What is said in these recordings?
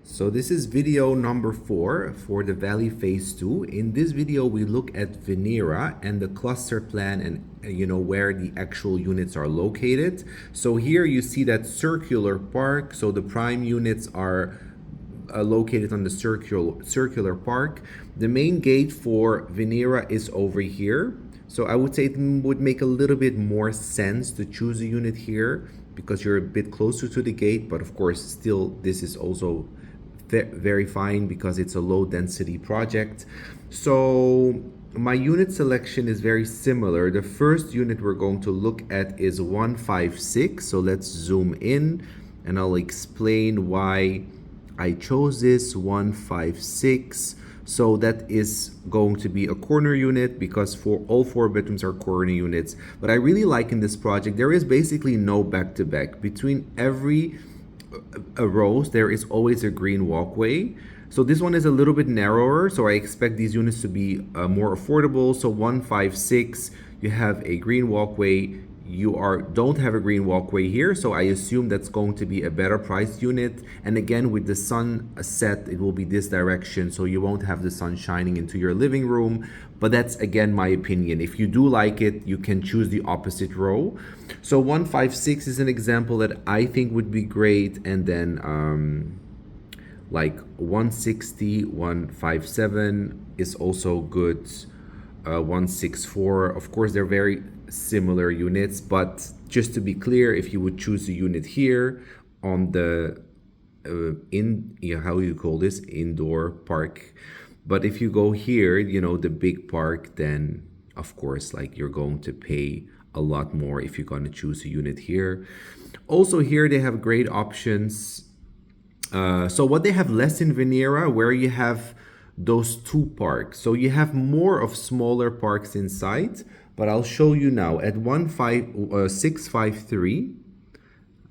So this is video number 4 for the Valley Phase 2. In this video, we look at Venera and the cluster plan and where the actual units are located. So here you see that circular park. So the prime units are located on the circular park. The main gate for Venera is over here. So I would say it would make a little bit more sense to choose a unit here because you're a bit closer to the gate, but of course still this is also very fine because it's a low density project. So my unit selection is very similar. The first unit we're going to look at is 156. So let's zoom in and I'll explain why I chose this 156. So that is going to be a corner unit because for all 4 bedrooms are corner units. But I really like in this project, there is basically no back-to-back. Between every rows, there is always a green walkway. So this one is a little bit narrower, so I expect these units to be more affordable. So 156, you have a green walkway. You don't have a green walkway here, so I assume that's going to be a better priced unit. And again, with the sun set, it will be this direction, so you won't have the sun shining into your living room. But that's again my opinion. If you do like it, you can choose the opposite row. So 156 is an example that I think would be great, and then like 160, 157 is also good. 164, of course, they're very similar units, but just to be clear, if you would choose a unit here on the how you call this, indoor park, but if you go here, the big park, then of course like you're going to pay a lot more if you're going to choose a unit here. Also here they have great options. So what they have less in Venera, where you have those 2 parks. So you have more of smaller parks inside, but I'll show you now. At 653,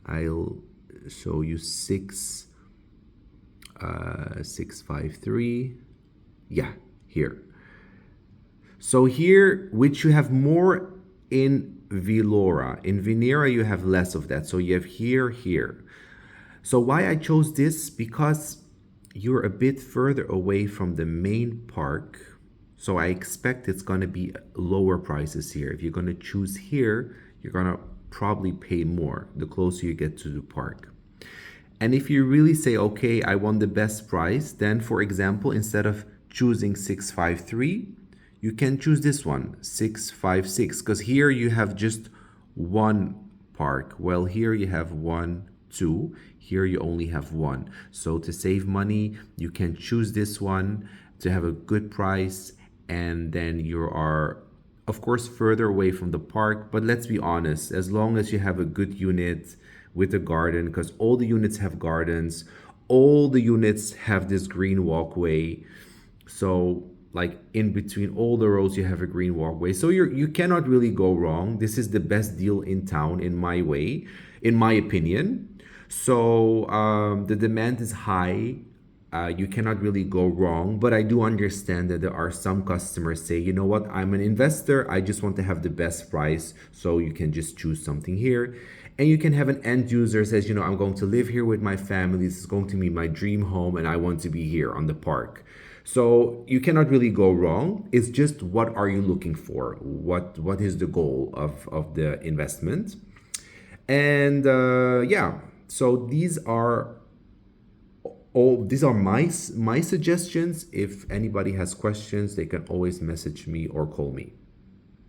I'll show you 653. Yeah, here. So here, which you have more in Velora. In Venera, you have less of that. So you have here. So why I chose this? Because you're a bit further away from the main park. So I expect it's going to be lower prices here. If you're going to choose here, you're going to probably pay more the closer you get to the park. And if you really say, okay, I want the best price, then for example, instead of choosing 653, you can choose this one, 656, because here you have just 1 park. Well, here you have 1, 2. Here you only have 1. So to save money, you can choose this one to have a good price, and then you are of course further away from the park. But let's be honest, as long as you have a good unit with a garden, because all the units have gardens, all the units have this green walkway. So like in between all the rows you have a green walkway, so you cannot really go wrong. This is the best deal in town in my opinion. So the demand is high. You cannot really go wrong, but I do understand that there are some customers say, you know what, I'm an investor, I just want to have the best price, so you can just choose something here. And you can have an end user says, I'm going to live here with my family, this is going to be my dream home, and I want to be here on the park. So you cannot really go wrong. It's just, what are you looking for? What is the goal of the investment? And yeah, so these are my suggestions. If anybody has questions, they can always message me or call me.